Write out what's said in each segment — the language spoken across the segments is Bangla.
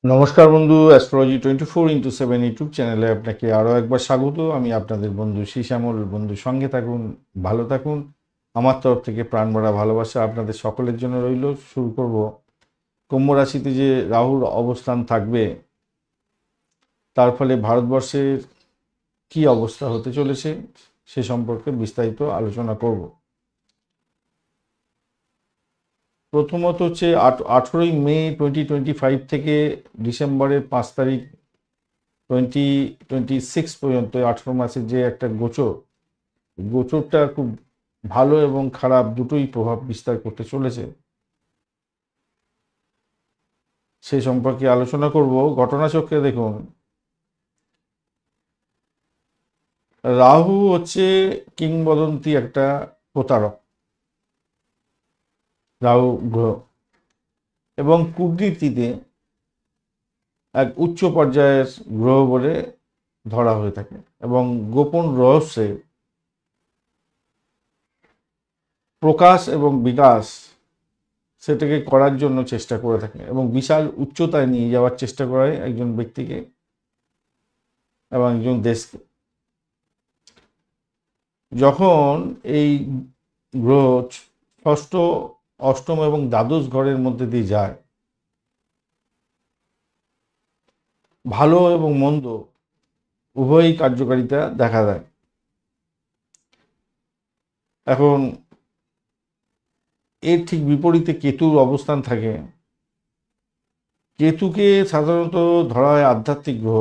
নমস্কার বন্ধু, অ্যাস্ট্রোলজি 24x7 ইউটিউব চ্যানেলে আপনাকে আরও একবার স্বাগত। আমি আপনাদের বন্ধু শ্যামল। বন্ধু সঙ্গে থাকুন, ভালো থাকুন। আমার তরফ থেকে প্রাণ ভরা ভালোবাসা আপনাদের সকলের জন্য রইল। শুরু করব। কুম্ভ রাশিতে যে রাহুর অবস্থান থাকবে, তার ফলে ভারতবর্ষের কি অবস্থা হতে চলেছে সে সম্পর্কে বিস্তারিত আলোচনা করব। প্রথমত হচ্ছে 18ই মে 2025 থেকে ডিসেম্বরের 5 তারিখ 2026 পর্যন্ত 18 মাসের যে একটা গোচরটা খুব ভালো এবং খারাপ দুটোই প্রভাব বিস্তার করতে চলেছে। সেই সম্পর্কে আলোচনা করব। ঘটনাচক্রে দেখুন, রাহু হচ্ছে কিংবদন্তি একটা প্রতারক, রাহু গ্রহ, এবং কূটনীতিতে এক উচ্চ পর্যায়ের গ্রহ বলে ধরা হয়ে থাকে এবং গোপন রহস্যে প্রকাশ এবং বিকাশ সেটাকে করার জন্য চেষ্টা করে থাকে এবং বিশাল উচ্চতায় নিয়ে যাওয়ার চেষ্টা করে একজন ব্যক্তিকে এবং একজন দেশকে। যখন এই গ্রহ ষষ্ঠ, অষ্টম এবং দ্বাদশ ঘরের মধ্যে দিয়ে যায়, ভালো এবং মন্দ উভয়ই কার্যকারিতা দেখা দেয়। এখন এর ঠিক বিপরীতে কেতুর অবস্থান থাকে। কেতুকে সাধারণত ধরা হয় আধ্যাত্মিক গ্রহ,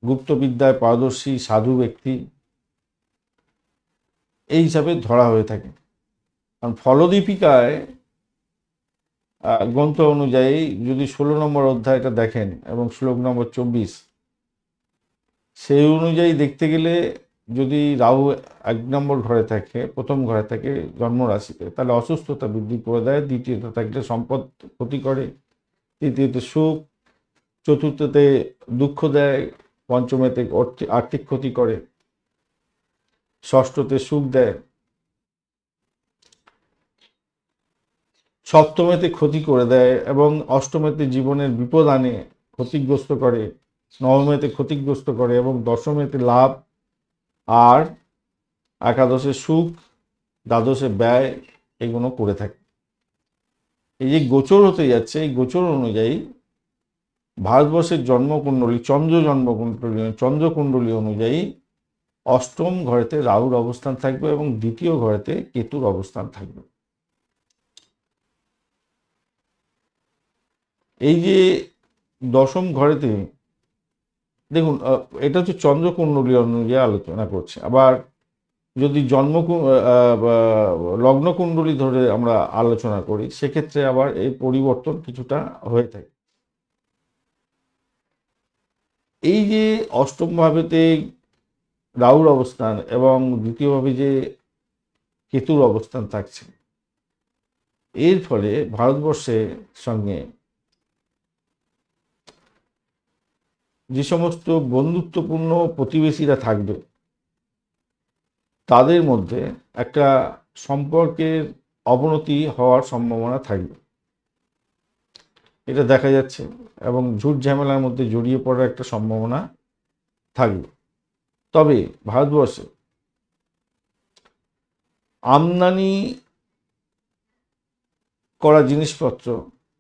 গুপ্তবিদ্যায় পারদর্শী সাধু ব্যক্তি এই হিসাবে ধরা হয়ে থাকে। কারণ ফলদীপিকায় গ্রন্থ অনুযায়ী যদি 16 নম্বর অধ্যায়টা দেখেন এবং শ্লোক নম্বর 24, সেই অনুযায়ী দেখতে গেলে যদি রাহু 1 নম্বর ঘরে থাকে, প্রথম ঘরে থাকে জন্ম রাশিতে, তাহলে অসুস্থতা বৃদ্ধি করে দেয়। দ্বিতীয়ত থাকলে সম্পদ ক্ষতি করে, তৃতীয়ত সুখ, চতুর্থতে দুঃখ দেয়, পঞ্চমেতে আর্থিক ক্ষতি করে, ষষ্ঠতে সুখ দেয়, সপ্তমেতে ক্ষতি করে দেয় এবং অষ্টমেতে জীবনের বিপদ আনে, ক্ষতিগ্রস্ত করে, নবমেতে ক্ষতিগ্রস্ত করে এবং দশমেতে লাভ, আর একাদশে সুখ, দ্বাদশে ব্যয়, এগুলো করে থাকে। এই যে গোচর হতে যাচ্ছে, এই গোচর অনুযায়ী ভারতবর্ষের জন্মকুণ্ডলী, চন্দ্রকুণ্ডলী অনুযায়ী অষ্টম ঘরেতে রাহুর অবস্থান থাকবে এবং দ্বিতীয় ঘরেতে কেতুর অবস্থান থাকবে। এই যে দশম ঘরেতে দেখুন, এটা হচ্ছে চন্দ্রকুণ্ডলী অনুযায়ী আলোচনা করছে। আবার যদি লগ্নকুণ্ডলী ধরে আমরা আলোচনা করি, সেক্ষেত্রে আবার এই পরিবর্তন কিছুটা হয়ে থাকে। এই যে অষ্টম ভাবেতে রাহুর অবস্থান এবং দ্বিতীয়ভাবে যে কেতুর অবস্থান থাকছে, এর ফলে ভারতবর্ষের সঙ্গে যে সমস্ত বন্ধুত্বপূর্ণ প্রতিবেশীরা থাকবে, তাদের মধ্যে একটা সম্পর্কের অবনতি হওয়ার সম্ভাবনা থাকবে, এটা দেখা যাচ্ছে। এবং ঝুট ঝামেলার মধ্যে জড়িয়ে পড়ার একটা সম্ভাবনা থাকবে। তবে ভারতবর্ষে আমদানি করা জিনিসপত্র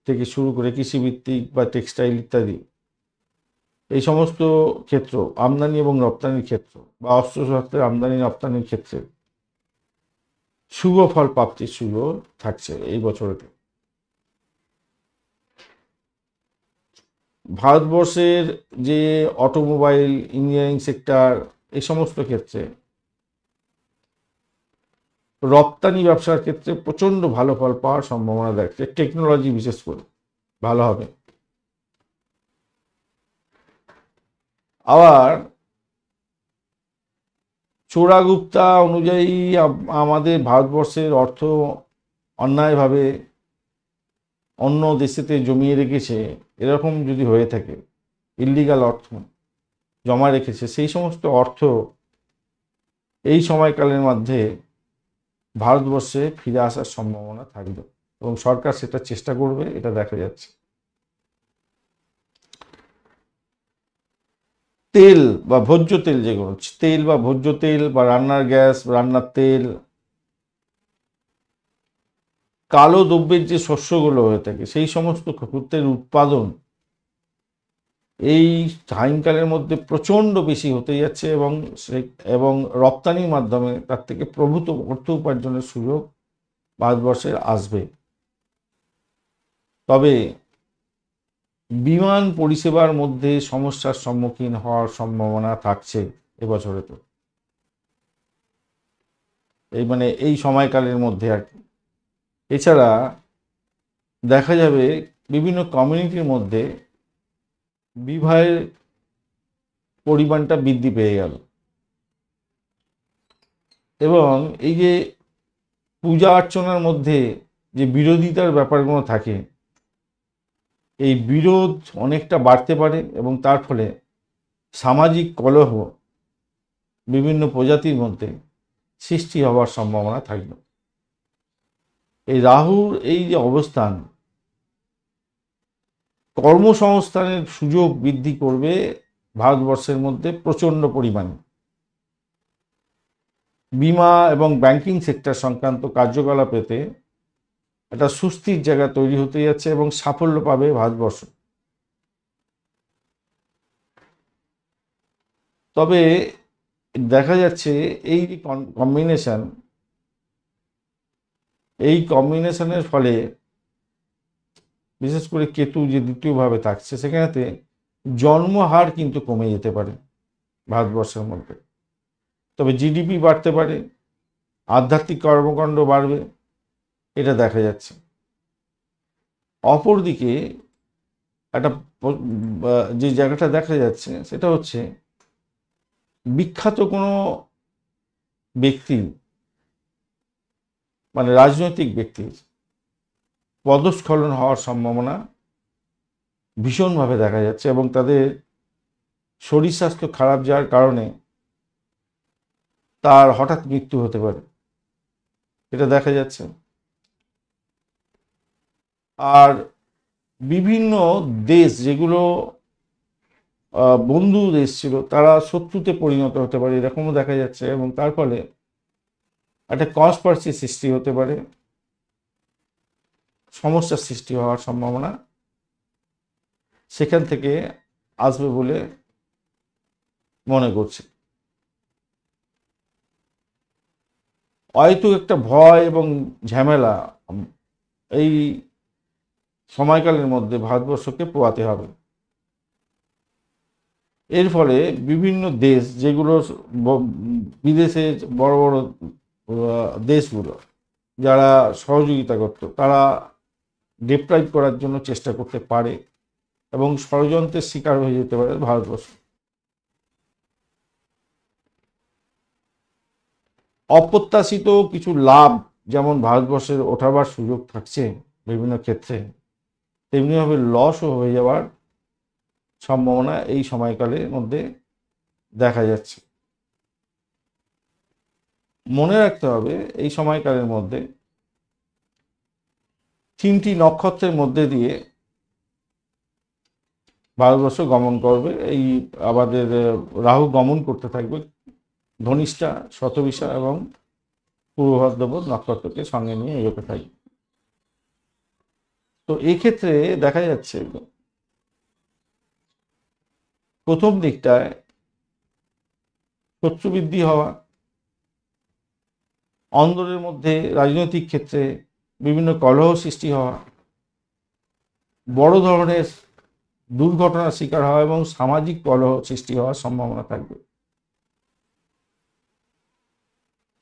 থেকে শুরু করে কৃষিভিত্তিক বা টেক্সটাইল ইত্যাদি, এই সমস্ত ক্ষেত্র, আমদানি এবং রপ্তানির ক্ষেত্র বা অস্ত্রশস্ত্রের আমদানি রপ্তানির ক্ষেত্রে শুভ ফল প্রাপ্তির সুযোগ থাকছে এই বছরেতে। ভারতবর্ষের যে অটোমোবাইল, ইঞ্জিনিয়ারিং সেক্টর, এই সমস্ত ক্ষেত্রে রপ্তানি ব্যবসার ক্ষেত্রে প্রচণ্ড ভালো ফল পাওয়ার সম্ভাবনা দেখছে। টেকনোলজি বিশেষ করে ভালো হবে। আবার চোরাগুপ্তা অনুযায়ী আমাদের ভারতবর্ষের অর্থ অন্যায়ভাবে অন্য দেশেতে জমিয়ে রেখেছে, এরকম যদি হয়ে থাকে, ইল্লিগাল অর্থ জমা রেখেছে, সেই সমস্ত অর্থ এই সময়কালের মধ্যে ভারতবর্ষে ফিরে আসার সম্ভাবনা থাকবে এবং সরকার সেটা চেষ্টা করবে, এটা দেখা যাচ্ছে। তেল বা ভোজ্য তেল, যেগুলো তেল বা ভোজ্য তেল বা রান্নার গ্যাস, রান্নার তেল, কালো দ্রব্যের যে শস্যগুলো হয়ে থাকে সেই সমস্ত খাদ্যের উৎপাদন এই টাইমকালের মধ্যে প্রচণ্ড বেশি হতে যাচ্ছে, এবং রপ্তানির মাধ্যমে তার থেকে প্রভূত অর্থ উপার্জনের সুযোগ ভারতবর্ষের আসবে। তবে বিমান পরিষেবার মধ্যে সমস্যার সম্মুখীন হওয়ার সম্ভাবনা থাকছে এবছরে। তো এই সময়কালের মধ্যে আর কি। এছাড়া দেখা যাবে বিভিন্ন কমিউনিটির মধ্যে বিবাহের পরিমাণটা বৃদ্ধি পেয়ে গেল, এবং এই যে পূজা অর্চনার মধ্যে যে বিরোধিতার ব্যাপারগুলো থাকে, এই বিরোধ অনেকটা বাড়তে পারে, এবং তার ফলে সামাজিক কলহ বিভিন্ন প্রজাতির মধ্যে সৃষ্টি হওয়ার সম্ভাবনা থাকবে। এই রাহুর এই যে অবস্থান কর্মসংস্থানের সুযোগ বৃদ্ধি করবে ভারতবর্ষের মধ্যে প্রচণ্ড পরিমাণে। বিমা এবং ব্যাংকিং সেক্টর সংক্রান্ত কার্যকলাপেতে একটা সুস্থির জায়গা তৈরি হতে যাচ্ছে এবং সাফল্য পাবে ভারতবর্ষ। তবে দেখা যাচ্ছে এই কম্বিনেশনের ফলে, বিশেষ করে কেতু যে দ্বিতীয়ভাবে থাকছে, সেখানেতে জন্মহার কিন্তু কমে যেতে পারে ভারতবর্ষের মধ্যে। তবে জিডিপি বাড়তে পারে, আধ্যাত্মিক কর্মকাণ্ড বাড়বে, এটা দেখা যাচ্ছে। অপরদিকে একটা যে জায়গাটা দেখা যাচ্ছে সেটা হচ্ছে বিখ্যাত কোনো ব্যক্তি, মানে রাজনৈতিক ব্যক্তির পদস্খলন হওয়ার সম্ভাবনা ভীষণভাবে দেখা যাচ্ছে, এবং তাদের শরীর স্বাস্থ্য খারাপ যাওয়ার কারণে তার হঠাৎ মৃত্যু হতে পারে, এটা দেখা যাচ্ছে। আর বিভিন্ন দেশ যেগুলো বন্ধু দেশ ছিল তারা শত্রুতে পরিণত হতে পারে, এরকমও দেখা যাচ্ছে, এবং তার ফলে একটা কনস্পারেসি সৃষ্টি হতে পারে, সমস্যার সৃষ্টি হওয়ার সম্ভাবনা সেখান থেকে আসবে বলে মনে করছে। হয়তো একটা ভয় এবং ঝামেলা এই সময়কালের মধ্যে ভারতবর্ষকে পোয়াতে হবে। এর ফলে বিভিন্ন দেশ, যেগুলো বিদেশে বড় বড় দেশগুলো যারা সহযোগিতা করত, তারা ডিপ্রাইভ করার জন্য চেষ্টা করতে পারে এবং ষড়যন্ত্রের শিকার হয়ে যেতে পারে ভারতবর্ষ। অপ্রত্যাশিত কিছু লাভ যেমন ভারতবর্ষের ওঠাবার সুযোগ থাকছে বিভিন্ন ক্ষেত্রে, তেমনিভাবে লসও হয়ে যাওয়ার সম্ভাবনা এই সময়কালের মধ্যে দেখা যাচ্ছে। মনে রাখতে হবে এই সময়কালের মধ্যে 3টি নক্ষত্রের মধ্যে দিয়ে ভারতবর্ষ গমন করবে। এই আমাদের রাহু গমন করতে থাকবে ধনিষ্ঠা, শতবিশা এবং পূর্ব ভাদ্রপদ নক্ষত্রকে সঙ্গে নিয়ে এগোতে থাকবে। তো এই ক্ষেত্রে দেখা যাচ্ছে প্রথম দিকটায় শত্রুবৃদ্ধি হওয়া, অন্দরের মধ্যে রাজনৈতিক ক্ষেত্রে বিভিন্ন কলহ সৃষ্টি হওয়া, বড় ধরনের দুর্ঘটনার শিকার হওয়া এবং সামাজিক কলহ সৃষ্টি হওয়ার সম্ভাবনা থাকবে।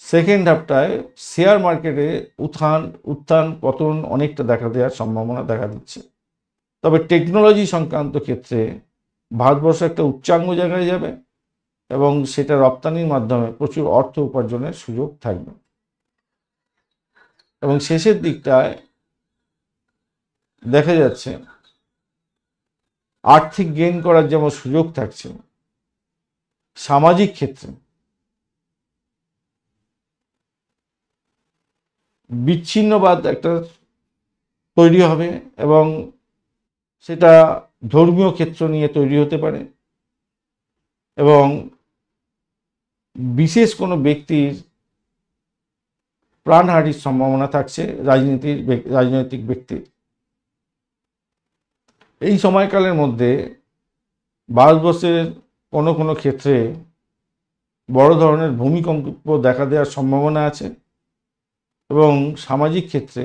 সেকেন্ড হাফটায় শেয়ার মার্কেটে উত্থান পতন অনেকটা দেখা দেওয়ার সম্ভাবনা দেখা দিচ্ছে। তবে টেকনোলজি সংক্রান্ত ক্ষেত্রে ভারতবর্ষ একটা উচ্চাঙ্গ জায়গায় যাবে এবং সেটা রপ্তানির মাধ্যমে প্রচুর অর্থ উপার্জনের সুযোগ থাকবে। এবং শেষের দিকটায় দেখা যাচ্ছে আর্থিক গেইন করার যেমন সুযোগ থাকছে, সামাজিক ক্ষেত্রে বিচ্ছিন্নবাদ একটা তৈরি হবে এবং সেটা ধর্মীয় ক্ষেত্র নিয়ে তৈরি হতে পারে। এবং বিশেষ কোনো ব্যক্তির প্রাণহানির সম্ভাবনা থাকছে রাজনৈতিক ব্যক্তির। এই সময়কালের মধ্যে ভারতবর্ষের কোনো কোনো ক্ষেত্রে বড় ধরনের ভূমিকম্প দেখা দেওয়ার সম্ভাবনা আছে এবং সামাজিক ক্ষেত্রে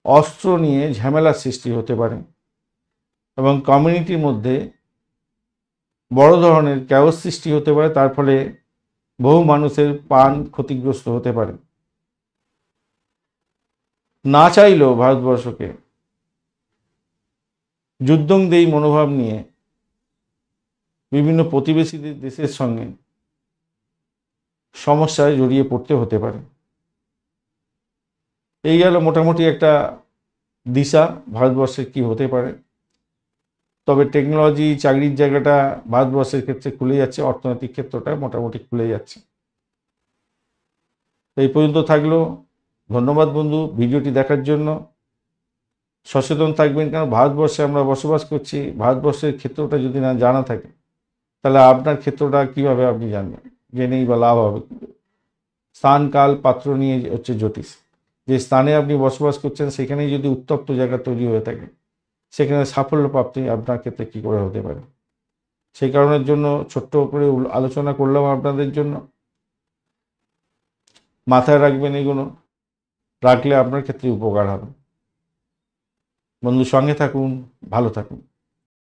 অস্ত্র নিয়ে ঝামেলার সৃষ্টি হতে পারে এবং কমিউনিটির মধ্যে বড় ধরনের ক্যাওস সৃষ্টি হতে পারে, তার ফলে বহু মানুষের প্রাণ ক্ষতিগ্রস্ত হতে পারে। না চাইলেও ভারতবর্ষকে যুদ্ধংদেহী মনোভাব নিয়ে বিভিন্ন প্রতিবেশী দেশের সঙ্গে সমস্যায় জড়িয়ে পড়তে হতে পারে। এই গেল মোটামুটি একটা দিশা ভারতবর্ষের কি হতে পারে। তবে টেকনোলজি, চাকরির জায়গাটা ভারতবর্ষের ক্ষেত্রে খুলে যাচ্ছে, অর্থনৈতিক ক্ষেত্রটা মোটামুটি খুলে যাচ্ছে। এই পর্যন্ত থাকলো। ধন্যবাদ বন্ধু ভিডিওটি দেখার জন্য। সচেতন থাকবেন, কারণ ভারতবর্ষে আমরা বসবাস করছি। ভারতবর্ষের ক্ষেত্রটা যদি না জানা থাকে তাহলে আপনার ক্ষেত্রটা কিভাবে আপনি জানবেন? জেনেই বা লাভ হবে? স্থান, কাল, পাত্র নিয়ে হচ্ছে জ্যোতিষ। যে স্থানে আপনি বসবাস করছেন সেখানেই যদি উত্তপ্ত জায়গা তৈরি হয়ে থাকে, সেখানে সাফল্য প্রাপ্তি আপনার ক্ষেত্রে কী করে হতে পারে? সেই কারণের জন্য ছোট্ট করে আলোচনা করলাম আপনাদের জন্য। মাথায় রাখবেন, এগুলো রাখলে আপনার ক্ষেত্রে উপকার হবে। বন্ধু, সঙ্গে থাকুন, ভালো থাকুন।